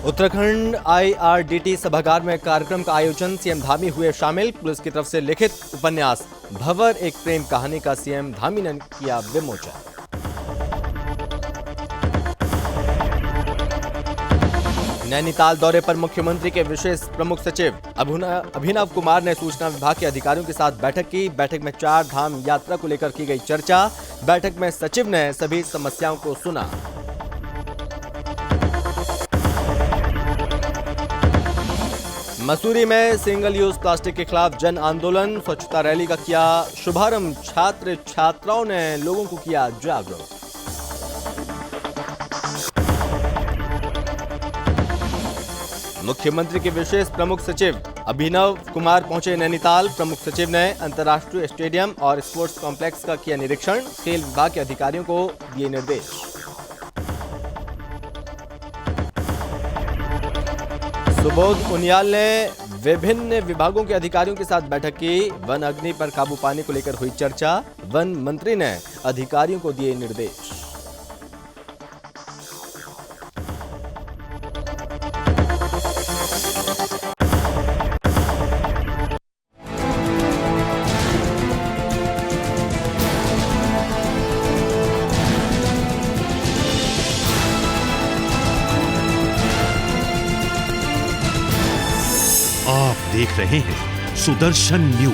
Uttarakhand IRDT सभागार में कार्यक्रम का आयोजन, सीएम धामी हुए शामिल। पुलिस की तरफ से लिखित उपन्यास भंवर एक प्रेम कहानी का सीएम धामी ने किया विमोचन। नैनीताल दौरे पर मुख्यमंत्री के विशेष प्रमुख सचिव अभिनव कुमार ने सूचना विभाग के अधिकारियों के साथ बैठक की। बैठक में 4 धाम यात्रा को लेकर की गई चर्चा। बैठक में सचिव ने सभी समस्याओं को सुना। मसूरी में सिंगल यूज प्लास्टिक के खिलाफ जन आंदोलन, स्वच्छता रैली का किया शुभारंभ। छात्र छात्राओं ने लोगों को किया जागरूक। मुख्यमंत्री के विशेष प्रमुख सचिव अभिनव कुमार पहुंचे नैनीताल। प्रमुख सचिव ने अंतर्राष्ट्रीय स्टेडियम और स्पोर्ट्स कॉम्प्लेक्स का किया निरीक्षण। खेल विभाग के अधिकारियों को दिए निर्देश। सुबोध उनियाल ने विभिन्न विभागों के अधिकारियों के साथ बैठक की। वन अग्नि पर काबू पाने को लेकर हुई चर्चा। वन मंत्री ने अधिकारियों को दिए निर्देश। आप देख रहे हैं सुदर्शन न्यूज।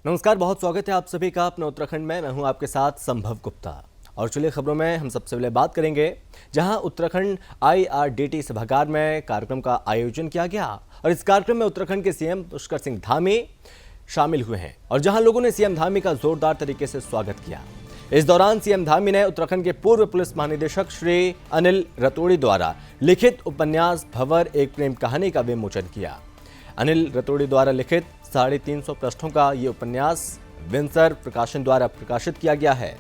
नमस्कार, बहुत स्वागत है आप सभी का अपने उत्तराखंड में। मैं हूं आपके साथ संभव गुप्ता। और चलिए खबरों में हम सबसे पहले बात करेंगे जहां उत्तराखंड IRDT सभागार में कार्यक्रम का आयोजन किया गया। और इस कार्यक्रम में उत्तराखंड के सीएम पुष्कर सिंह धामी शामिल हुए हैं और जहां लोगों ने सीएम धामी का जोरदार तरीके से स्वागत किया। इस दौरान सीएम धामी ने उत्तराखंड के पूर्व पुलिस महानिदेशक श्री अनिल रतोड़ी द्वारा लिखित उपन्यास भंवर एक प्रेम कहानी का विमोचन किया। अनिल रतोड़ी द्वारा लिखित 350 पृष्ठों का ये उपन्यास विंसर प्रकाशन द्वारा प्रकाशित किया गया है।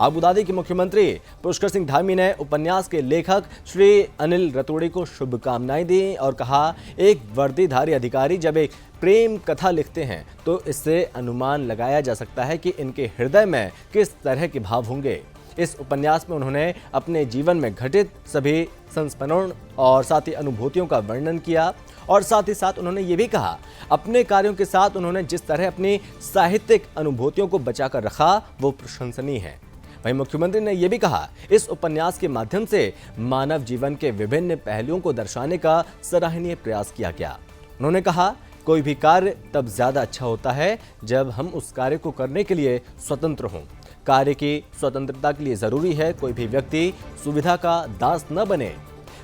आबू धाबी के मुख्यमंत्री पुष्कर सिंह धामी ने उपन्यास के लेखक श्री अनिल रतोड़ी को शुभकामनाएं दी और कहा, एक वर्दीधारी अधिकारी जब एक प्रेम कथा लिखते हैं तो इससे अनुमान लगाया जा सकता है कि इनके हृदय में किस तरह के भाव होंगे। इस उपन्यास में उन्होंने अपने जीवन में घटित सभी संस्मरण और साथ ही अनुभूतियों का वर्णन किया और साथ ही साथ उन्होंने ये भी कहा, अपने कार्यों के साथ उन्होंने जिस तरह अपनी साहित्यिक अनुभूतियों को बचाकर रखा वो प्रशंसनीय है। वहीं मुख्यमंत्री ने यह भी कहा, इस उपन्यास के माध्यम से मानव जीवन के विभिन्न पहलुओं को दर्शाने का सराहनीय प्रयास किया गया। उन्होंने कहा, कोई भी कार्य तब ज्यादा अच्छा होता है जब हम उस कार्य को करने के लिए स्वतंत्र हों। कार्य की स्वतंत्रता के लिए जरूरी है कोई भी व्यक्ति सुविधा का दास न बने।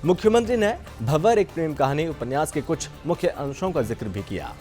मुख्यमंत्री ने भंवर एक प्रेम कहानी उपन्यास के कुछ मुख्य अंशों का जिक्र भी किया।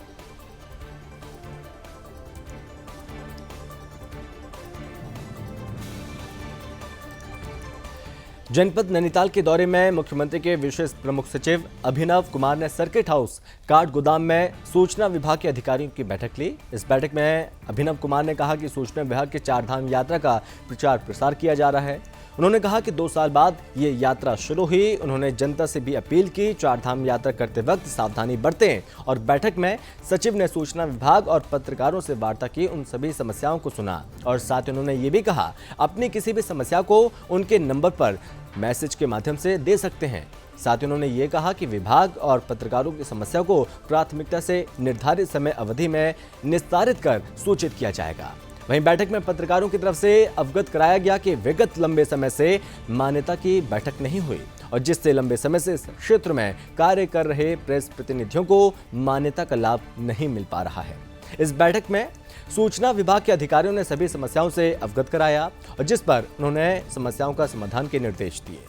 जनपद नैनीताल के दौरे में मुख्यमंत्री के विशेष प्रमुख सचिव अभिनव कुमार ने सर्किट हाउस काठ गोदाम में सूचना विभाग के अधिकारियों की बैठक ली। इस बैठक में अभिनव कुमार ने कहा कि सूचना विभाग के 4 धाम यात्रा का प्रचार प्रसार किया जा रहा है। उन्होंने कहा कि 2 साल बाद ये यात्रा शुरू हुई। उन्होंने जनता से भी अपील की, 4 धाम यात्रा करते वक्त सावधानी बरतें। और बैठक में सचिव ने सूचना विभाग और पत्रकारों से वार्ता की, उन सभी समस्याओं को सुना और साथ ही उन्होंने ये भी कहा, अपनी किसी भी समस्या को उनके नंबर पर मैसेज के माध्यम से दे सकते हैं। साथ ही उन्होंने ये कहा कि विभाग और पत्रकारों की समस्या को प्राथमिकता से निर्धारित समय अवधि में निस्तारित कर सूचित किया जाएगा। वहीं बैठक में पत्रकारों की तरफ से अवगत कराया गया कि विगत लंबे समय से मान्यता की बैठक नहीं हुई और जिससे लंबे समय से इस क्षेत्र में कार्य कर रहे प्रेस प्रतिनिधियों को मान्यता का लाभ नहीं मिल पा रहा है। इस बैठक में सूचना विभाग के अधिकारियों ने सभी समस्याओं से अवगत कराया और जिस पर उन्होंने समस्याओं का समाधान के निर्देश दिए।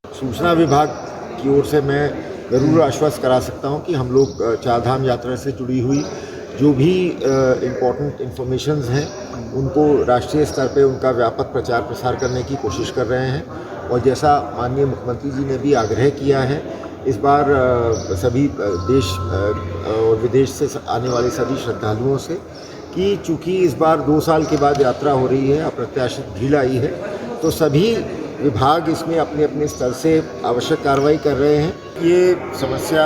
सूचना विभाग की ओर से मैं जरूर आश्वस्त करा सकता हूं कि हम लोग 4 धाम यात्रा से जुड़ी हुई जो भी इम्पोर्टेंट इंफॉर्मेशंस हैं उनको राष्ट्रीय स्तर पे उनका व्यापक प्रचार प्रसार करने की कोशिश कर रहे हैं। और जैसा माननीय मुख्यमंत्री जी ने भी आग्रह किया है, इस बार सभी देश और विदेश से आने वाले सभी श्रद्धालुओं से कि चूँकि इस बार 2 साल के बाद यात्रा हो रही है, अप्रत्याशित भीड़ आई है, तो सभी विभाग इसमें अपने अपने स्तर से आवश्यक कार्रवाई कर रहे हैं। ये समस्या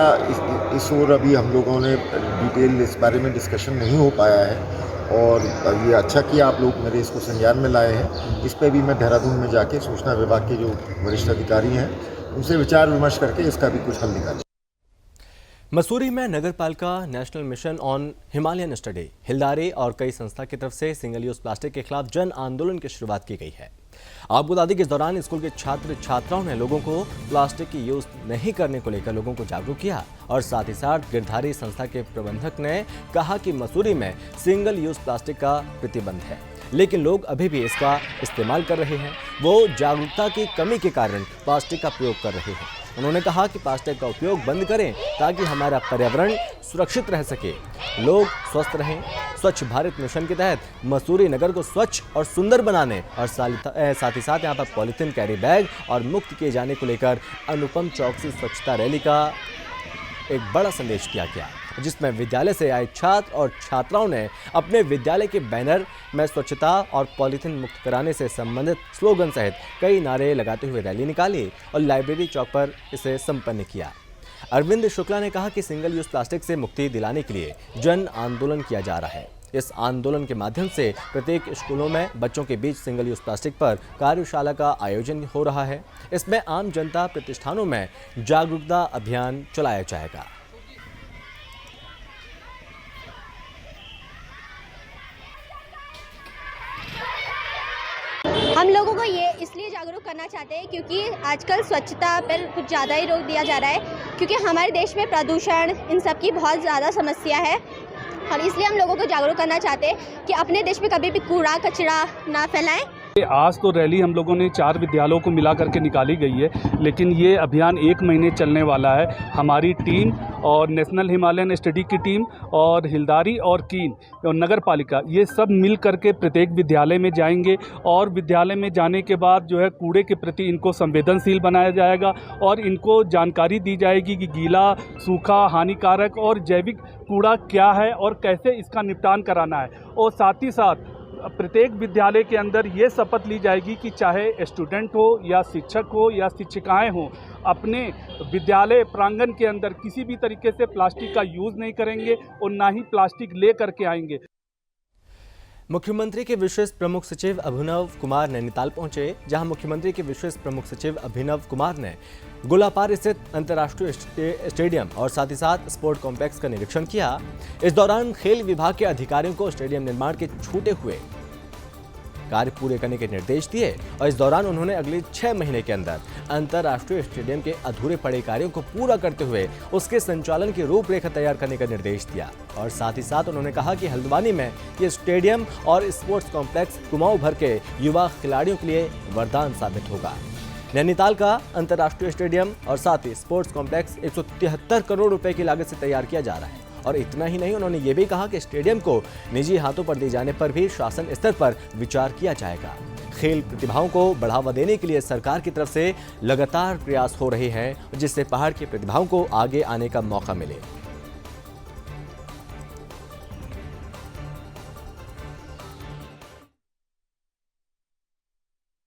इस ओर अभी हम लोगों ने डिटेल इस बारे में डिस्कशन नहीं हो पाया है, और ये अच्छा किया आप लोग मेरे इसको संज्ञान में लाए हैं। इस पर भी मैं देहरादून में जाके सूचना विभाग के जो वरिष्ठ अधिकारी हैं उनसे विचार विमर्श करके इसका भी कुछ हल निकालें। मसूरी में Nagar Palika national mission on Himalayan study, Hilldari और कई संस्था की तरफ से सिंगल यूज प्लास्टिक के खिलाफ जन आंदोलन की शुरुआत की गई है। आपको बता दें कि इस दौरान स्कूल के छात्र छात्राओं ने लोगों को प्लास्टिक की यूज नहीं करने को लेकर लोगों को जागरूक किया, और साथ ही साथ गिरधारी संस्था के प्रबंधक ने कहा कि मसूरी में सिंगल यूज प्लास्टिक का प्रतिबंध है, लेकिन लोग अभी भी इसका इस्तेमाल कर रहे हैं। वो जागरूकता की कमी के कारण प्लास्टिक का प्रयोग कर रहे हैं। उन्होंने कहा कि प्लास्टिक का उपयोग बंद करें ताकि हमारा पर्यावरण सुरक्षित रह सके, लोग स्वस्थ रहें। स्वच्छ भारत मिशन के तहत मसूरी नगर को स्वच्छ और सुंदर बनाने और साथ ही साथ यहाँ पर पॉलीथीन कैरी बैग और मुक्त किए जाने को लेकर अनुपम चौकसी स्वच्छता रैली का एक बड़ा संदेश दिया गया, जिसमें विद्यालय से आए छात्र और छात्राओं ने अपने विद्यालय के बैनर में स्वच्छता और पॉलीथीन मुक्त कराने से संबंधित स्लोगन सहित कई नारे लगाते हुए रैली निकाली और लाइब्रेरी चौक पर इसे संपन्न किया। अरविंद शुक्ला ने कहा कि सिंगल यूज प्लास्टिक से मुक्ति दिलाने के लिए जन आंदोलन किया जा रहा है। इस आंदोलन के माध्यम से प्रत्येक स्कूलों में बच्चों के बीच सिंगल यूज प्लास्टिक पर कार्यशाला का आयोजन हो रहा है। इसमें आम जनता प्रतिष्ठानों में जागरूकता अभियान चलाया जाएगा। हम लोगों को ये इसलिए जागरूक करना चाहते हैं क्योंकि आजकल स्वच्छता पर कुछ ज़्यादा ही रोक दिया जा रहा है, क्योंकि हमारे देश में प्रदूषण इन सब की बहुत ज़्यादा समस्या है, और इसलिए हम लोगों को जागरूक करना चाहते हैं कि अपने देश में कभी भी कूड़ा कचरा ना फैलाएं। आज तो रैली हम लोगों ने 4 विद्यालयों को मिला करके निकाली गई है, लेकिन ये अभियान 1 महीने चलने वाला है। हमारी टीम और नेशनल हिमालयन स्टडी की टीम और हिलदारी और कीन और नगर पालिका ये सब मिल करके प्रत्येक विद्यालय में जाएंगे, और विद्यालय में जाने के बाद जो है कूड़े के प्रति इनको संवेदनशील बनाया जाएगा और इनको जानकारी दी जाएगी कि गीला, सूखा, हानिकारक और जैविक कूड़ा क्या है और कैसे इसका निपटान कराना है। और साथ ही साथ प्रत्येक विद्यालय के अंदर ये शपथ ली जाएगी कि चाहे स्टूडेंट हो या शिक्षक हो या शिक्षिकाएं हो, अपने विद्यालय प्रांगण के अंदर किसी भी तरीके से प्लास्टिक का यूज़ नहीं करेंगे और ना ही प्लास्टिक ले करके आएंगे। मुख्यमंत्री के विशेष प्रमुख सचिव अभिनव कुमार नैनीताल पहुंचे, जहां मुख्यमंत्री के विशेष प्रमुख सचिव अभिनव कुमार ने गोलापार स्थित अंतर्राष्ट्रीय स्टेडियम और साथ ही साथ स्पोर्ट कॉम्प्लेक्स का निरीक्षण किया। इस दौरान खेल विभाग के अधिकारियों को स्टेडियम निर्माण के छूटे हुए कार्य पूरे करने के निर्देश दिए, और इस दौरान उन्होंने अगले 6 महीने के अंदर अंतर्राष्ट्रीय स्टेडियम के अधूरे पड़े कार्यों को पूरा करते हुए उसके संचालन की रूपरेखा तैयार करने का निर्देश दिया। और साथ ही साथ उन्होंने कहा कि हल्द्वानी में ये स्टेडियम और स्पोर्ट्स कॉम्प्लेक्स कुमाऊं भर के युवा खिलाड़ियों के लिए वरदान साबित होगा। नैनीताल का अंतर्राष्ट्रीय स्टेडियम और साथ ही स्पोर्ट्स कॉम्प्लेक्स 173 करोड़ रुपए की लागत से तैयार किया जा रहा है। और इतना ही नहीं, उन्होंने ये भी कहा कि स्टेडियम को निजी हाथों पर दिए जाने पर भी शासन स्तर पर विचार किया जाएगा। खेल प्रतिभाओं को बढ़ावा देने के लिए सरकार की तरफ से लगातार प्रयास हो रहे हैं, जिससे पहाड़ की प्रतिभाओं को आगे आने का मौका मिले।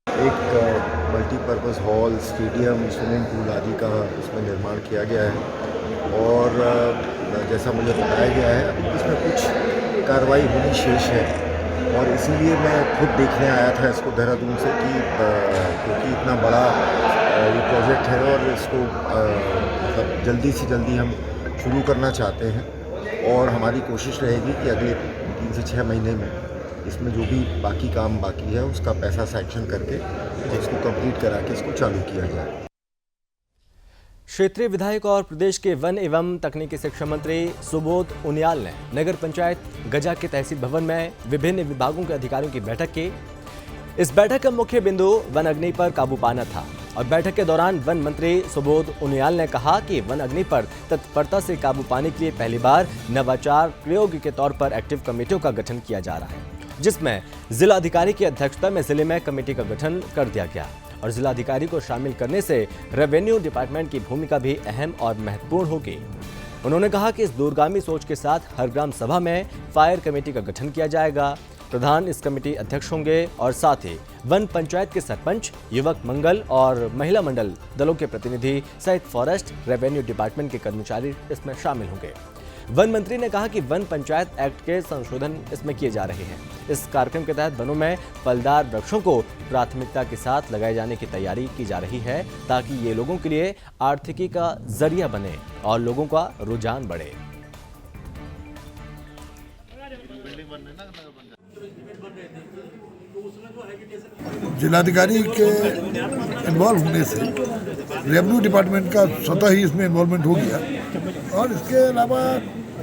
एक multipurpose hall, stadium, swimming pool आदि का इसमें निर्माण किया गया है, और जैसा मुझे बताया गया है इसमें कुछ कार्रवाई होनी शेष है, और इसीलिए मैं खुद देखने आया था इसको देहरादून से कि क्योंकि इतना बड़ा ये प्रोजेक्ट है और इसको मतलब जल्दी से जल्दी हम शुरू करना चाहते हैं, और हमारी कोशिश रहेगी कि अगले 3 से 6 महीने में इसमें जो भी बाकी काम बाकी है उसका पैसा सैंक्शन करके इसको कंप्लीट करा के इसको चालू किया जाए। क्षेत्रीय विधायक और प्रदेश के वन एवं तकनीकी शिक्षा मंत्री सुबोध उनियाल ने नगर पंचायत गजा के तहसील भवन में विभिन्न विभागों के अधिकारियों की बैठक की। इस बैठक का मुख्य बिंदु वन अग्नि पर काबू पाना था, और बैठक के दौरान वन मंत्री सुबोध उनियाल ने कहा कि वन अग्नि पर तत्परता से काबू पाने के लिए पहली बार नवाचार प्रयोग के तौर पर एक्टिव कमेटियों का गठन किया जा रहा है, जिसमें जिलाधिकारी की अध्यक्षता में जिले में कमेटी का गठन कर दिया गया। और जिलाधिकारी को शामिल करने से रेवेन्यू डिपार्टमेंट की भूमिका भी अहम और महत्वपूर्ण होगी। उन्होंने कहा कि इस दूरगामी सोच के साथ हर ग्राम सभा में फायर कमेटी का गठन किया जाएगा। प्रधान इस कमेटी अध्यक्ष होंगे और साथ ही वन पंचायत के सरपंच, युवक मंगल और महिला मंडल दलों के प्रतिनिधि सहित फॉरेस्ट, रेवेन्यू डिपार्टमेंट के कर्मचारी इसमें शामिल होंगे। वन मंत्री ने कहा कि वन पंचायत एक्ट के संशोधन इसमें किए जा रहे हैं। इस कार्यक्रम के तहत वनों में फलदार वृक्षों को प्राथमिकता के साथ लगाए जाने की तैयारी की जा रही है ताकि ये लोगों के लिए आर्थिकी का जरिया बने और लोगों का रुझान बढ़े। जिलाधिकारी के इन्वॉल्व होने से रेवेन्यू डिपार्टमेंट का स्वतः ही इसमें इन्वॉल्वमेंट हो गया। और इसके अलावा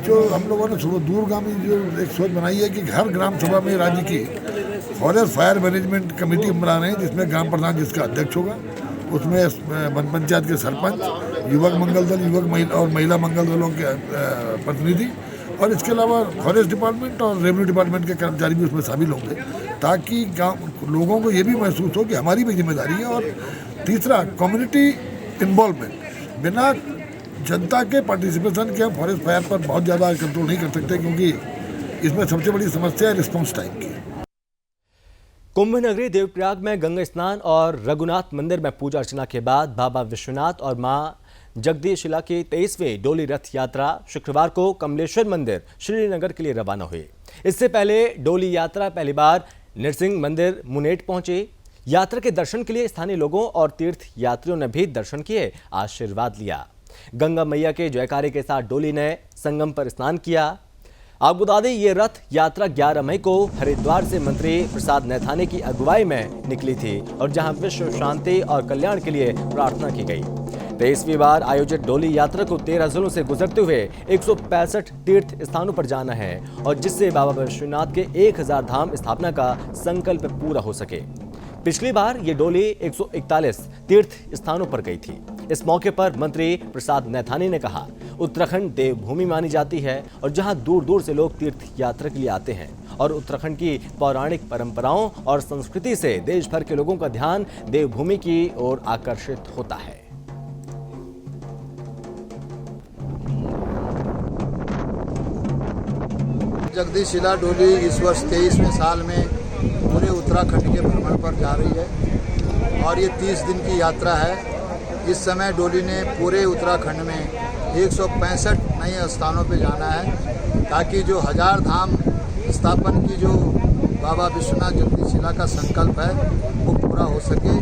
जो हम लोगों ने थोड़ा दूरगामी जो एक सोच बनाई है कि हर ग्राम सभा में राज्य की फॉरेस्ट फायर मैनेजमेंट कमेटी हम बना रहे हैं, जिसमें ग्राम प्रधान जिसका अध्यक्ष होगा, उसमें वन पंचायत के सरपंच, युवक मंगल दल, युवक और महिला मंगल दलों के प्रतिनिधि और इसके अलावा फॉरेस्ट डिपार्टमेंट और रेवेन्यू डिपार्टमेंट के कर्मचारी भी उसमें शामिल होंगे ताकि गाँव लोगों को ये भी महसूस हो कि हमारी भी जिम्मेदारी है। और तीसरा, कम्युनिटी इन्वॉल्वमेंट। बिना जनता के पार्टिसिपेशन के हम फॉरेस्ट फायर पर बहुत ज़्यादा कंट्रोल नहीं कर सकते, क्योंकि इसमें सबसे बड़ी समस्या है रिस्पॉन्स टाइम की। कुंभ नगरी देवप्रयाग में गंगा स्नान और रघुनाथ मंदिर में पूजा अर्चना के बाद बाबा विश्वनाथ और मां जगदीशिला की 23वीं डोली रथ यात्रा शुक्रवार को कमलेश्वर मंदिर श्रीनगर के लिए रवाना हुई। इससे पहले डोली यात्रा पहली बार नरसिंह मंदिर मुनेट पहुंची। यात्रा के दर्शन के लिए स्थानीय लोगों और तीर्थ यात्रियों ने भी दर्शन किए, आशीर्वाद लिया। गंगा मैया के जयकारे के साथ डोली ने संगम पर स्नान किया। आपको बता दें, ये रथ यात्रा 11 मई को हरिद्वार से मंत्री प्रसाद नैथानी की अगुवाई में निकली थी और जहां विश्व शांति और कल्याण के लिए प्रार्थना की गई। 23वीं बार आयोजित डोली यात्रा को 13 जिलों से गुजरते हुए 165 तीर्थ स्थानों पर जाना है और जिससे बाबा विश्वनाथ के 1000 धाम स्थापना का संकल्प पूरा हो सके। पिछली बार ये डोली 141 तीर्थ स्थानों पर गई थी। इस मौके पर मंत्री प्रसाद नैथानी ने कहा, उत्तराखंड देवभूमि मानी जाती है और जहां दूर दूर से लोग तीर्थ यात्रा के लिए आते हैं और उत्तराखंड की पौराणिक परंपराओं और संस्कृति से देश भर के लोगों का ध्यान देवभूमि की ओर आकर्षित होता है। जगदीशिला डोली इस वर्ष 23वें साल में पूरे उत्तराखंड के भ्रमण पर जा रही है और ये 30 दिन की यात्रा है। इस समय डोली ने पूरे उत्तराखंड में 165 नए स्थानों पे जाना है ताकि जो 1000 धाम स्थापन की जो बाबा विश्वनाथ जगदीशिला का संकल्प है वो पूरा हो सके।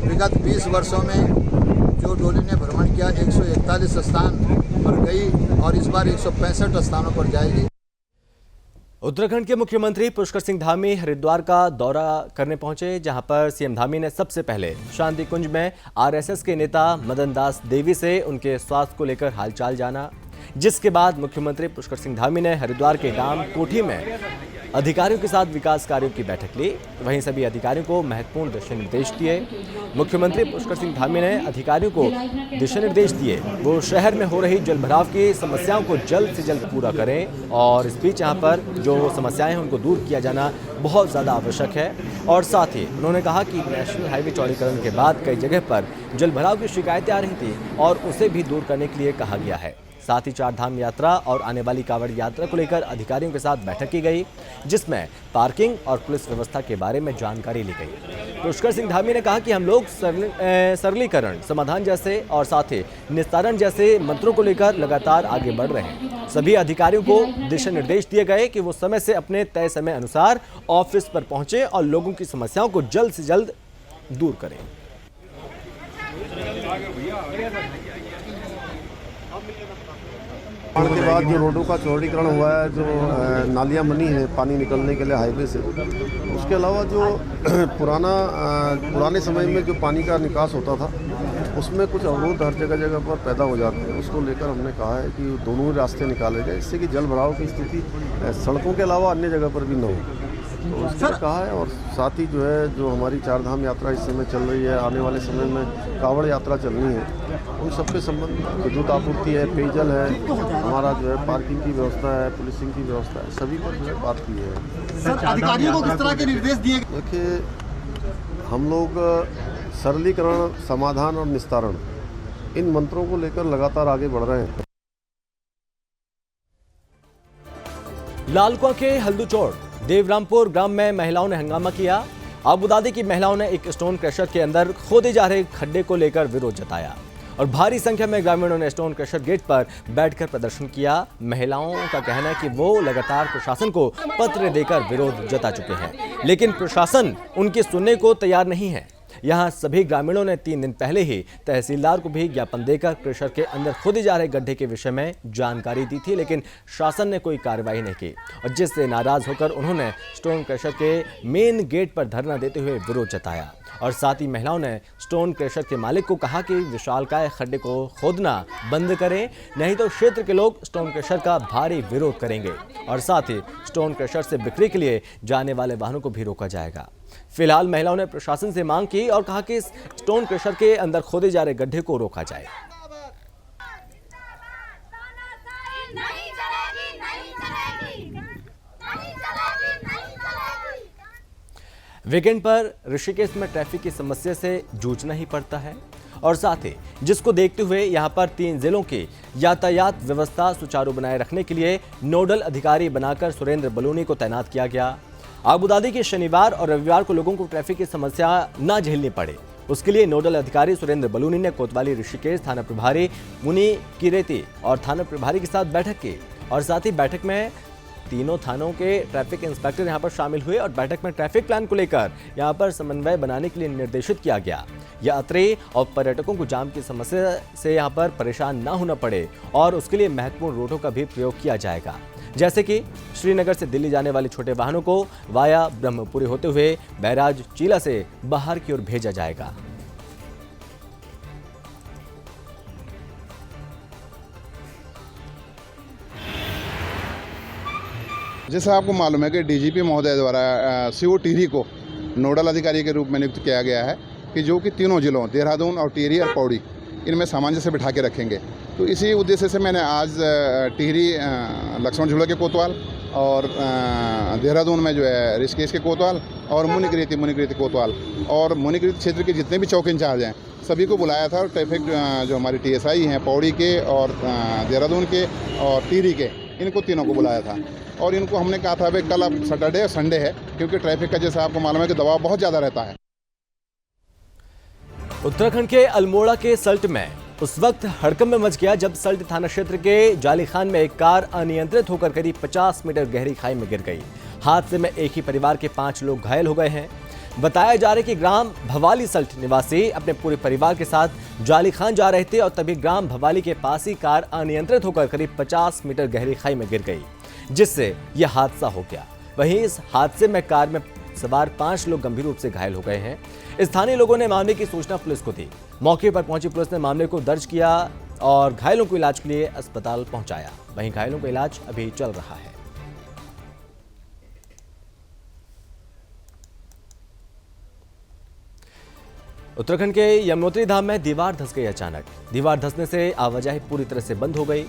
विगत 20 वर्षों में जो डोली ने भ्रमण किया 141 स्थान पर गई और इस बार 165 स्थानों पर जाएगी। उत्तराखंड के मुख्यमंत्री पुष्कर सिंह धामी हरिद्वार का दौरा करने पहुंचे, जहां पर सीएम धामी ने सबसे पहले शांति कुंज में आरएसएस के नेता मदन दास देवी से उनके स्वास्थ्य को लेकर हालचाल जाना, जिसके बाद मुख्यमंत्री पुष्कर सिंह धामी ने हरिद्वार के डाम कोठी में अधिकारियों के साथ विकास कार्यों की बैठक ली। वहीं सभी अधिकारियों को महत्वपूर्ण दिशा निर्देश दिए। मुख्यमंत्री पुष्कर सिंह धामी ने अधिकारियों को दिशा निर्देश दिए वो शहर में हो रही जलभराव की समस्याओं को जल्द से जल्द पूरा करें और इस बीच यहाँ पर जो समस्याएं हैं उनको दूर किया जाना बहुत ज़्यादा आवश्यक है। और साथ ही उन्होंने कहा कि नेशनल हाईवे चौड़ीकरण के बाद कई जगह पर जलभराव की शिकायतें आ रही थी और उसे भी दूर करने के लिए कहा गया है। साथ ही 4 धाम यात्रा और आने वाली कांवड़ यात्रा को लेकर अधिकारियों के साथ बैठक की गई, जिसमें पार्किंग और पुलिस व्यवस्था के बारे में जानकारी ली गई। पुष्कर सिंह धामी ने कहा कि हम लोग सरलीकरण, समाधान जैसे और साथ ही निस्तारण जैसे मंत्रों को लेकर लगातार आगे बढ़ रहे हैं। सभी अधिकारियों को दिशा निर्देश दिए गए कि वो समय से अपने तय समय अनुसार ऑफिस पर पहुंचे और लोगों की समस्याओं को जल्द से जल्द दूर करें। के बाद जो रोडों का चौड़ीकरण हुआ है, जो नालियाँ बनी हैं पानी निकलने के लिए हाईवे से, उसके अलावा जो पुराने समय में जो पानी का निकास होता था उसमें कुछ अवरोध हर जगह पर पैदा हो जाते हैं। उसको लेकर हमने कहा है कि दोनों ही रास्ते निकाले जाए, इससे कि जल भराव की स्थिति सड़कों के अलावा अन्य जगह पर भी न हो, तो उसने कहा है। और साथ ही जो है जो हमारी 4 धाम यात्रा इस समय चल रही है, आने वाले समय में कांवड़ यात्रा चलनी है, उन सबके संबंध में विद्युत आपूर्ति है, पेयजल है, हमारा जो है पार्किंग की व्यवस्था है, पुलिसिंग की व्यवस्था है, सभी पर जो है बात की है। सर, अधिकारियों को किस तरह के निर्देश दिए? देखिए, हम लोग सरलीकरण, समाधान और निस्तारण, इन मंत्रों को लेकर लगातार आगे बढ़ रहे हैं। लालकुआं के हल्दूचौड़ देवरामपुर ग्राम में महिलाओं ने हंगामा किया। आबूदादी की महिलाओं ने एक स्टोन क्रशर के अंदर खोदे जा रहे खड्डे को लेकर विरोध जताया और भारी संख्या में ग्रामीणों ने स्टोन क्रशर गेट पर बैठकर प्रदर्शन किया। महिलाओं का कहना है कि वो लगातार प्रशासन को पत्र देकर विरोध जता चुके हैं, लेकिन प्रशासन उनकी सुनने को तैयार नहीं है। यहां सभी ग्रामीणों ने 3 दिन पहले ही तहसीलदार को भी ज्ञापन देकर क्रशर के अंदर खोदे जा रहे गड्ढे के विषय में जानकारी दी थी, लेकिन शासन ने कोई कार्रवाई नहीं की और जिससे नाराज होकर उन्होंने स्टोन क्रशर के मेन गेट पर धरना देते हुए विरोध जताया और साथ ही महिलाओं ने स्टोन क्रशर के मालिक को कहा कि विशालकाय खड्डे को खोदना बंद करें, नहीं तो क्षेत्र के लोग स्टोन क्रशर का भारी विरोध करेंगे और साथ ही स्टोन क्रशर से बिक्री के लिए जाने वाले वाहनों को भी रोका जाएगा। फिलहाल महिलाओं ने प्रशासन से मांग की और कहा कि स्टोन क्रशर के अंदर खोदे जा रहे गड्ढे को रोका जाए। वीकेंड पर ऋषिकेश में ट्रैफिक की समस्या से जूझना ही पड़ता है और साथ ही जिसको देखते हुए यहां पर 3 जिलों की यातायात व्यवस्था सुचारू बनाए रखने के लिए नोडल अधिकारी बनाकर सुरेंद्र बलूनी को तैनात किया गया। आबूदादी के शनिवार और रविवार को लोगों को ट्रैफिक की समस्या न झेलनी पड़े, उसके लिए नोडल अधिकारी सुरेंद्र बलूनी ने कोतवाली ऋषिकेश थाना प्रभारी मुनि किरेती और थाना प्रभारी के साथ बैठक की और साथ ही बैठक में तीनों थानों के ट्रैफिक इंस्पेक्टर यहां पर शामिल हुए और बैठक में ट्रैफिक प्लान को लेकर यहां पर समन्वय बनाने के लिए निर्देशित किया गया। यात्री और पर्यटकों को जाम की समस्या से यहां पर परेशान न होना पड़े और उसके लिए महत्वपूर्ण रूटों का भी प्रयोग किया जाएगा, जैसे कि श्रीनगर से दिल्ली जाने वाले छोटे वाहनों को वाया ब्रह्मपुरी होते हुए बैराज चीला से बाहर की ओर भेजा जाएगा। जैसा आपको मालूम है कि डीजीपी महोदय द्वारा सीओ टिहरी को नोडल अधिकारी के रूप में नियुक्त किया गया है कि जो कि तीनों जिलों देहरादून और टिहरी और पौड़ी इनमें सामंजस्य बिठा के रखेंगे। तो इसी उद्देश्य से मैंने आज टिहरी लक्ष्मण झूला के कोतवाल और देहरादून में जो है ऋषिकेश के कोतवाल और मुनिकृति कोतवाल और मुनिकृति क्षेत्र के जितने भी चौकी इंचार्ज हैं सभी को बुलाया था। और ट्रैफिक जो हमारी टीएसआई हैं पौड़ी के और देहरादून के और टिहरी के, इनको तीनों को बुलाया था और इनको हमने कहा था भाई कल अब सैटरडे और संडे है, क्योंकि ट्रैफिक का जैसा आपको मालूम है कि दबाव बहुत ज़्यादा रहता है। उत्तराखंड के अल्मोड़ा के सल्ट में उस वक्त हड़कंप मच गया जब सल्ट थाना क्षेत्र के जाली खान में एक कार अनियंत्रित होकर करीब 50 मीटर गहरी खाई में गिर गई। हादसे में एक ही परिवार के 5 लोग घायल हो गए हैं। बताया जा रहा है कि ग्राम भवाली सल्ट निवासी अपने पूरे परिवार के साथ जाली खान जा रहे थे और तभी ग्राम भवाली के पास ही कार अनियंत्रित होकर करीब 50 मीटर गहरी खाई में गिर गई, जिससे यह हादसा हो गया। वहीं इस हादसे में कार में सवार 5 लोग गंभीर रूप से घायल हो गए हैं। स्थानीय लोगों ने मामले की सूचना पुलिस को दी। मौके पर पहुंची पुलिस ने मामले को दर्ज किया और घायलों को इलाज के लिए अस्पताल पहुंचाया। वहीं घायलों का इलाज अभी चल रहा है। उत्तराखंड के यमुनोत्री धाम में दीवार धंस गई। अचानक दीवार धंसने से आवाजाही पूरी तरह से बंद हो गई।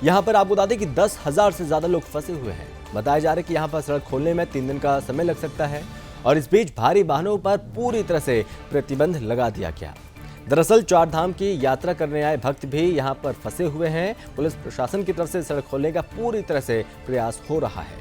यहां पर आबूदादी की 10,000 से ज्यादा लोग फंसे हुए हैं। बताया जा रहा है कि यहां पर सड़क खोलने में 3 दिन का समय लग सकता है और इस बीच भारी वाहनों पर पूरी तरह से प्रतिबंध लगा दिया गया। दरअसल 4 धाम की यात्रा करने आए भक्त भी यहां पर फंसे हुए हैं। पुलिस प्रशासन की तरफ से सड़क खोलने का पूरी तरह से प्रयास हो रहा है।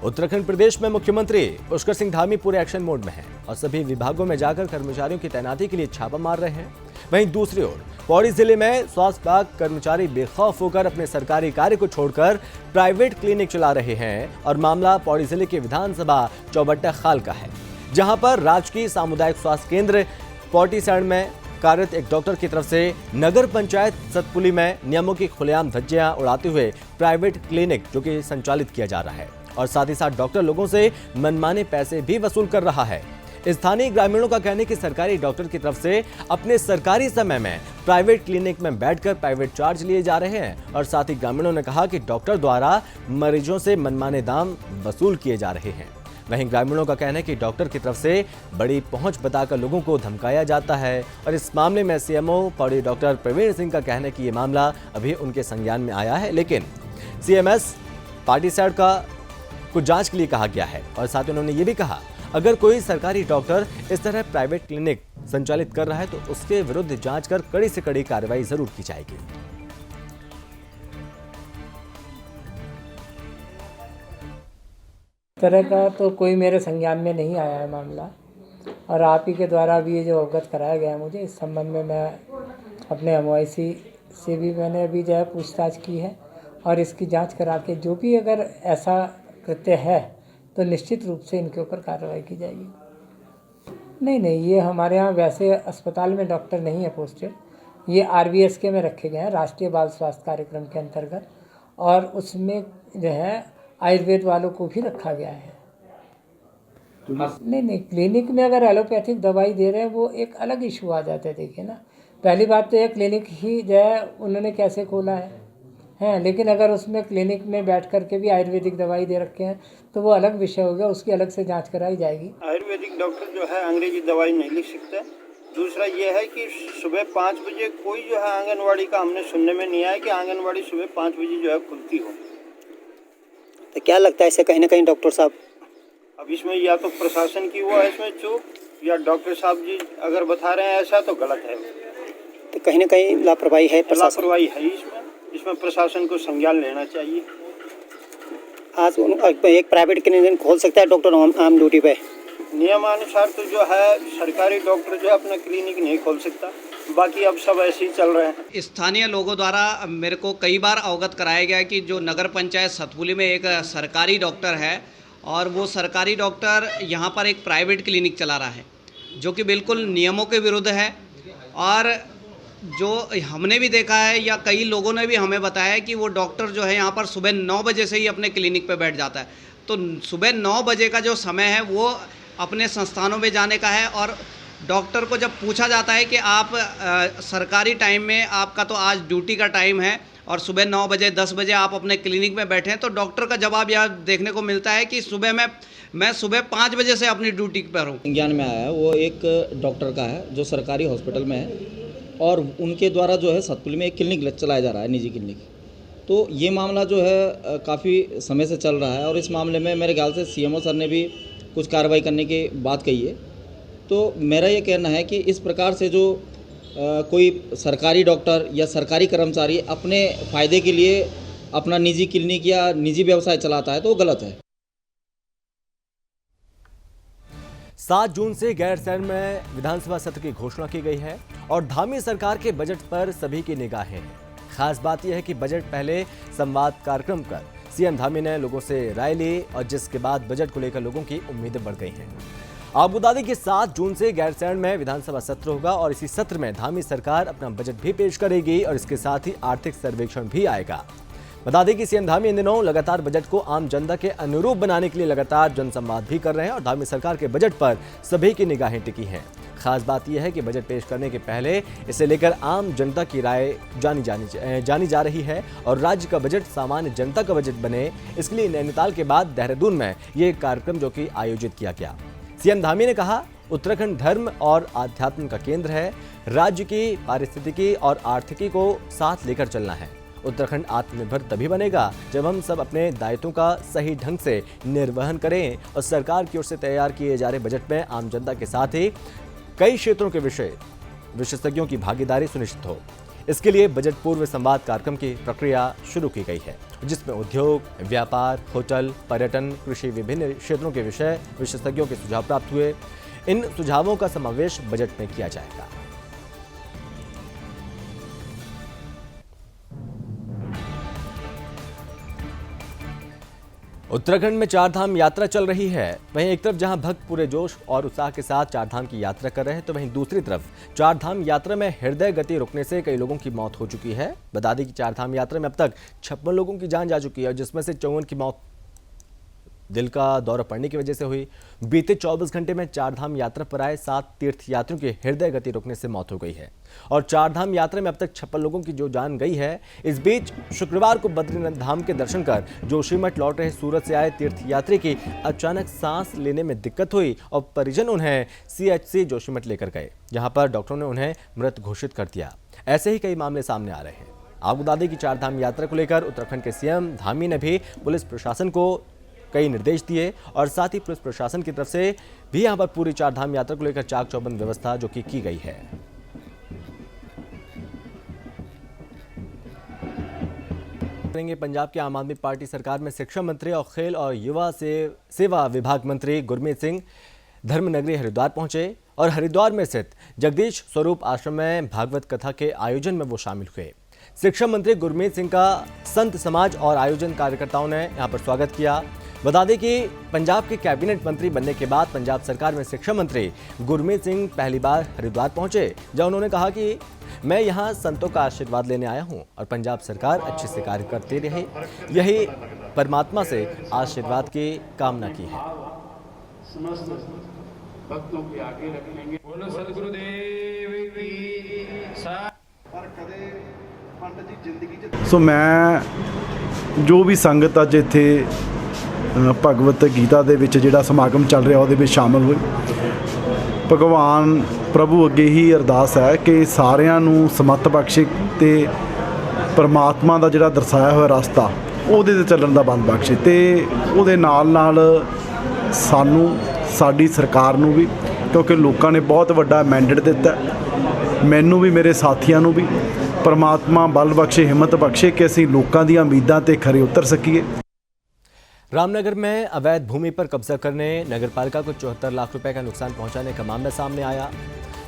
उत्तराखंड प्रदेश में मुख्यमंत्री पुष्कर सिंह धामी पूरे एक्शन मोड में हैं और सभी विभागों में जाकर कर्मचारियों की तैनाती के लिए छापा मार रहे हैं। वहीं दूसरी ओर पौड़ी जिले में स्वास्थ्य विभाग कर्मचारी बेखौफ होकर अपने सरकारी कार्य को छोड़कर प्राइवेट क्लिनिक चला रहे हैं और मामला पौड़ी जिले के विधानसभा चौबट्टा खाल का है, जहां पर राजकीय सामुदायिक स्वास्थ्य केंद्र पौटीसैंड में कार्यरत एक डॉक्टर की तरफ से नगर पंचायत सतपुली में नियमों की खुलेआम धज्जियां उड़ाते हुए प्राइवेट क्लिनिक जो कि संचालित किया जा रहा है और साथ ही साथ डॉक्टर लोगों से मनमाने पैसे भी वसूल कर रहा है। स्थानीय ग्रामीणों का कहना है कि सरकारी डॉक्टर की तरफ से अपने सरकारी समय में प्राइवेट क्लिनिक में बैठकर प्राइवेट चार्ज लिए जा रहे हैं और साथ ही ग्रामीणों ने कहा कि डॉक्टर द्वारा मरीजों से मनमाने दाम वसूल किए जा रहे हैं। वहीं ग्रामीणों का कहना है कि डॉक्टर की तरफ से बड़ी पहुंच बताकर लोगों को धमकाया जाता है और इस मामले में सीएमओ पौड़ी डॉक्टर प्रवीण सिंह का कहना है कि ये मामला अभी उनके संज्ञान में आया है, लेकिन सीएमएस पार्टीसाइड का को जांच के लिए कहा गया है और साथ ही उन्होंने ये भी कहा अगर कोई सरकारी डॉक्टर इस तरह प्राइवेट क्लिनिक संचालित कर रहा है तो उसके विरुद्ध जांच कर कड़ी से कड़ी कार्रवाई जरूर की जाएगी। तरह का तो कोई मेरे संज्ञान में नहीं आया है मामला, और आप ही के द्वारा भी ये जो अवगत कराया गया है मुझे, इस संबंध में मैं अपने एमओआईसी से भी मैंने अभी जो है पूछताछ की है, और इसकी जांच करा के जो भी अगर ऐसा कृत्य है तो निश्चित रूप से इनके ऊपर कार्रवाई की जाएगी। नहीं, ये हमारे यहाँ वैसे अस्पताल में डॉक्टर नहीं है पोस्टेड, ये RBSK में रखे गए हैं, राष्ट्रीय बाल स्वास्थ्य कार्यक्रम के अंतर्गत, और उसमें जो है आयुर्वेद वालों को भी रखा गया है। नहीं, क्लिनिक में अगर एलोपैथिक दवाई दे रहे हैं वो एक अलग इशू आ जाता है। देखिए ना, पहली बात तो ये क्लिनिक ही जो है उन्होंने कैसे खोला है, लेकिन अगर उसमें क्लिनिक में बैठ कर के भी आयुर्वेदिक दवाई दे रखे हैं तो वो अलग विषय हो गया, उसकी अलग से जांच कराई जाएगी। आयुर्वेदिक डॉक्टर जो है अंग्रेजी दवाई नहीं लिख सकते। दूसरा ये है कि सुबह 5 बजे कोई जो है आंगनवाड़ी का हमने सुनने में नहीं आया कि आंगनवाड़ी सुबह 5 बजे जो है खुलती हो। तो क्या लगता है इससे कहीं ना कहीं डॉक्टर साहब, अब इसमें या तो प्रशासन की वो है इसमें चूक, या डॉक्टर साहब जी अगर बता रहे हैं ऐसा तो गलत है। तो कहीं ना कहीं लापरवाही है, लापरवाही है इसमें प्रशासन को संज्ञान लेना चाहिए। आज एक प्राइवेट क्लिनिक खोल सकता है डॉक्टर आम ड्यूटी पे? नियमानुसार तो जो है सरकारी डॉक्टर जो है अपना क्लिनिक नहीं खोल सकता, बाकी अब सब ऐसे ही चल रहे हैं। स्थानीय लोगों द्वारा मेरे को कई बार अवगत कराया गया कि जो नगर पंचायत सतपुली में एक सरकारी डॉक्टर है और वो सरकारी डॉक्टर यहाँ पर एक प्राइवेट क्लिनिक चला रहा है, जो कि बिल्कुल नियमों के विरुद्ध है। और जो हमने भी देखा है या कई लोगों ने भी हमें बताया है कि वो डॉक्टर जो है यहाँ पर सुबह 9 बजे से ही अपने क्लिनिक पे बैठ जाता है। तो सुबह 9 बजे का जो समय है वो अपने संस्थानों में जाने का है, और डॉक्टर को जब पूछा जाता है कि आप सरकारी टाइम में आपका तो आज ड्यूटी का टाइम है और सुबह 9 बजे 10 बजे आप अपने क्लिनिक में बैठे हैं, तो डॉक्टर का जवाब यह देखने को मिलता है कि मैं सुबह 5 बजे से अपनी ड्यूटी पर हूँ। संज्ञान में आया है वो एक डॉक्टर का है जो सरकारी हॉस्पिटल में है, और उनके द्वारा जो है सतपुली में एक क्लिनिक चलाया जा रहा है, निजी क्लिनिक। तो ये मामला जो है काफ़ी समय से चल रहा है, और इस मामले में मेरे ख्याल से CMO सर ने भी कुछ कार्रवाई करने की बात कही है। तो मेरा ये कहना है कि इस प्रकार से जो कोई सरकारी डॉक्टर या सरकारी कर्मचारी अपने फ़ायदे के लिए अपना निजी क्लिनिक या निजी व्यवसाय चलाता है तो वो गलत है। 7 जून से गैरसैंण में विधानसभा सत्र की घोषणा की गई है और धामी सरकार के बजट पर सभी की निगाहें हैं। खास बात यह है कि बजट पहले संवाद कार्यक्रम कर CM धामी ने लोगों से राय ली और जिसके बाद बजट को लेकर लोगों की उम्मीदें बढ़ गई हैं। आपको बता दें कि 7 जून से गैरसैंण में विधानसभा सत्र होगा और इसी सत्र में धामी सरकार अपना बजट भी पेश करेगी और इसके साथ ही आर्थिक सर्वेक्षण भी आएगा। बता दें कि CM धामी इन दिनों लगातार बजट को आम जनता के अनुरूप बनाने के लिए लगातार जनसंवाद भी कर रहे हैं और धामी सरकार के बजट पर सभी की निगाहें टिकी हैं। खास बात यह है कि बजट पेश करने के पहले इसे लेकर आम जनता की राय जानी जा रही है और राज्य का बजट सामान्य जनता का बजट बने, इसके लिए नैनीताल के बाद देहरादून में ये कार्यक्रम जो कि आयोजित किया गया। CM धामी ने कहा, उत्तराखंड धर्म और आध्यात्म का केंद्र है, राज्य की पारिस्थितिकी और आर्थिकी को साथ लेकर चलना है। उत्तराखंड आत्मनिर्भर तभी बनेगा जब हम सब अपने दायित्वों का सही ढंग से निर्वहन करें और सरकार की ओर से तैयार किए जा रहे बजट में आम जनता के साथ ही कई क्षेत्रों के विशेषज्ञों की भागीदारी सुनिश्चित हो। इसके लिए बजट पूर्व संवाद कार्यक्रम की प्रक्रिया शुरू की गई है, जिसमें उद्योग, व्यापार, होटल, पर्यटन, कृषि, विभिन्न क्षेत्रों के विशेषज्ञों के सुझाव प्राप्त हुए। इन सुझावों का समावेश बजट में किया जाएगा। उत्तराखंड में चारधाम यात्रा चल रही है। वहीं एक तरफ जहां भक्त पूरे जोश और उत्साह के साथ चारधाम की यात्रा कर रहे हैं, तो वहीं दूसरी तरफ चारधाम यात्रा में हृदय गति रुकने से कई लोगों की मौत हो चुकी है। बता दें कि चारधाम यात्रा में अब तक 56 लोगों की जान जा चुकी है, जिसमें से 54 की मौत दिल का दौरा पड़ने की वजह से हुई। बीते 24 घंटे में चारधाम यात्रा पर आए 7 तीर्थ यात्रियों की हृदय गति रुकने से मौत हो गई है और चारधाम यात्रा में अब तक 56 लोगों की जो जान गई है। इस बीच शुक्रवार को बद्रीनाथ धाम के दर्शन कर जोशीमठ लौट रहे सूरत से आए तीर्थ यात्री की अचानक सांस लेने में दिक्कत हुई और परिजन उन्हें CHC जोशीमठ लेकर गए, जहां पर डॉक्टरों ने उन्हें मृत घोषित कर दिया। ऐसे ही कई मामले सामने आ रहे हैं। आपको बता दें कि चारधाम यात्रा को लेकर उत्तराखंड के CM धामी ने भी पुलिस प्रशासन को कई निर्देश दिए और साथ ही पुलिस प्रशासन की तरफ से भी यहां पर पूरी चारधाम यात्रा को लेकर चाक चौबंद व्यवस्था जो की गई है। करेंगे पंजाब की आम आदमी पार्टी सरकार में शिक्षा मंत्री और खेल और युवा सेवा विभाग मंत्री गुरमीत सिंह धर्मनगरी हरिद्वार पहुंचे और हरिद्वार में स्थित जगदीश स्वरूप आश्रम में भागवत कथा के आयोजन में वो शामिल हुए। शिक्षा मंत्री गुरमीत सिंह का संत समाज और आयोजन कार्यकर्ताओं ने यहां पर स्वागत किया। बता दें कि पंजाब के कैबिनेट मंत्री बनने के बाद पंजाब सरकार में शिक्षा मंत्री गुरमीत सिंह पहली बार हरिद्वार पहुंचे, जहां उन्होंने कहा कि मैं यहां संतों का आशीर्वाद लेने आया हूं और पंजाब सरकार अच्छे से कार्य करती रहे, यही परमात्मा से आशीर्वाद की कामना की है। भक्तों के आगे रखेंगे। बोलो सतगुरुदेव की। सो मैं जो भी संगत अज इत्थे भगवत गीता ਦੇ ਵਿੱਚ ਜਿਹੜਾ ਸਮਾਗਮ ਚੱਲ ਰਿਹਾ ਉਹਦੇ ਵਿੱਚ ਸ਼ਾਮਲ ਹੋਏ। ਭਗਵਾਨ ਪ੍ਰਭੂ ਅੱਗੇ ਹੀ ਅਰਦਾਸ ਹੈ ਕਿ ਸਾਰਿਆਂ ਨੂੰ ਸਮਤ ਬਖਸ਼ੇ ਤੇ ਪਰਮਾਤਮਾ ਦਾ ਜਿਹੜਾ ਦਰਸਾਇਆ ਹੋਇਆ ਰਸਤਾ ਉਹਦੇ ਤੇ ਚੱਲਣ ਦਾ ਬਲ ਬਖਸ਼ੇ ਤੇ ਉਹਦੇ ਨਾਲ ਸਾਨੂੰ ਸਾਡੀ ਸਰਕਾਰ ਨੂੰ ਵੀ, ਕਿਉਂਕਿ ਲੋਕਾਂ ਨੇ ਬਹੁਤ ਵੱਡਾ ਮੈਂਡੇਟ ਦਿੱਤਾ, ਮੈਨੂੰ ਵੀ ਮੇਰੇ ਸਾਥੀਆਂ ਨੂੰ ਵੀ ਪਰਮਾਤਮਾ ਬਲ ਬਖਸ਼ੇ, ਹਿੰਮਤ ਬਖਸ਼ੇ ਕਿ ਅਸੀਂ ਲੋਕਾਂ ਦੀਆਂ ਉਮੀਦਾਂ ਤੇ ਖਰੇ ਉਤਰ ਸਕੀਏ। रामनगर में अवैध भूमि पर कब्जा करने नगरपालिका को 74 लाख रुपए का नुकसान पहुंचाने का मामला सामने आया।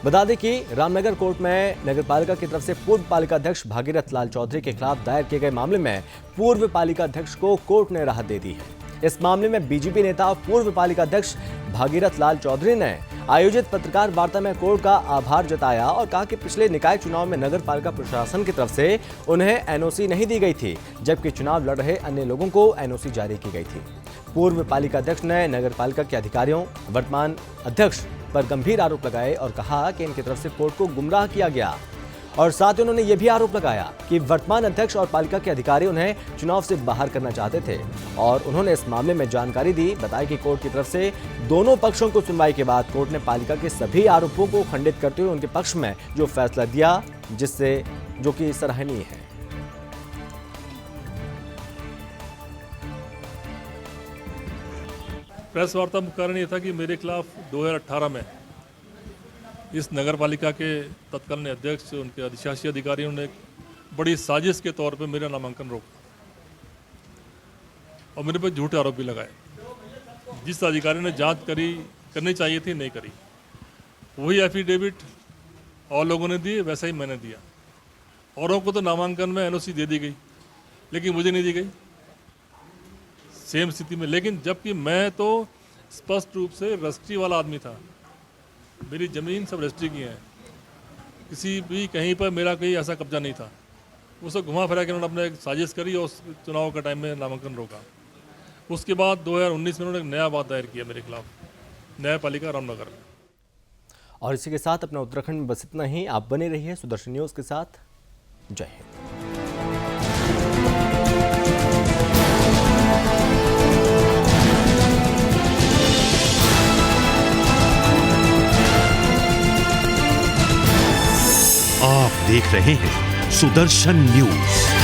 बता दें कि रामनगर कोर्ट में नगरपालिका की तरफ से पूर्व पालिका अध्यक्ष भागीरथ लाल चौधरी के खिलाफ दायर किए गए मामले में पूर्व पालिका अध्यक्ष को कोर्ट ने राहत दे दी है। इस मामले में बीजेपी नेता और पूर्व पालिका अध्यक्ष भागीरथ लाल चौधरी ने आयोजित पत्रकार वार्ता में कोर्ट का आभार जताया और कहा कि पिछले निकाय चुनाव में नगर पालिका प्रशासन की तरफ से उन्हें एनओसी नहीं दी गई थी, जबकि चुनाव लड़ रहे अन्य लोगों को एनओसी जारी की गई थी। पूर्व पालिका अध्यक्ष ने नगर पालिका के अधिकारियों, वर्तमान अध्यक्ष पर गंभीर आरोप लगाए और कहा कि इनकी तरफ से कोर्ट को गुमराह किया गया। और साथ ही उन्होंने ये भी आरोप लगाया कि वर्तमान अध्यक्ष और पालिका के अधिकारी उन्हें चुनाव से बाहर करना चाहते थे और उन्होंने इस मामले में जानकारी दी। बताया कि कोर्ट की तरफ से दोनों पक्षों को सुनवाई के बाद कोर्ट ने पालिका के सभी आरोपों को खंडित करते हुए उनके पक्ष में जो फैसला दिया, जो कि सराहनीय है। प्रेस वार्ता का कारण ये था कि मेरे खिलाफ 2018 में इस नगर पालिका के तत्कालीन अध्यक्ष, उनके अधिशासी अधिकारियों ने बड़ी साजिश के तौर पे मेरा नामांकन रोका और मेरे पर झूठे आरोप भी लगाए। जिस अधिकारी ने जांच करनी चाहिए थी नहीं करी, वही एफिडेविट और लोगों ने दिए, वैसा ही मैंने दिया। औरों को तो नामांकन में एनओसी दे दी गई, लेकिन मुझे नहीं दी गई सेम स्थिति में। लेकिन जबकि मैं तो स्पष्ट रूप से रजिस्ट्री वाला आदमी था, मेरी ज़मीन सब रजिस्ट्री की है, किसी भी कहीं पर मेरा कोई ऐसा कब्जा नहीं था। उसे घुमा फिरा के उन्होंने अपने साजिश करी और चुनाव का टाइम में नामांकन रोका। उसके बाद 2019 में उन्होंने नया बात दायर किया मेरे खिलाफ, न्यायपालिका रामनगर में। और इसी के साथ अपना उत्तराखंड में बस इतना ही। आप बने रहिए सुदर्शन न्यूज़ के साथ। जय हिंद। आप देख रहे हैं सुदर्शन न्यूज।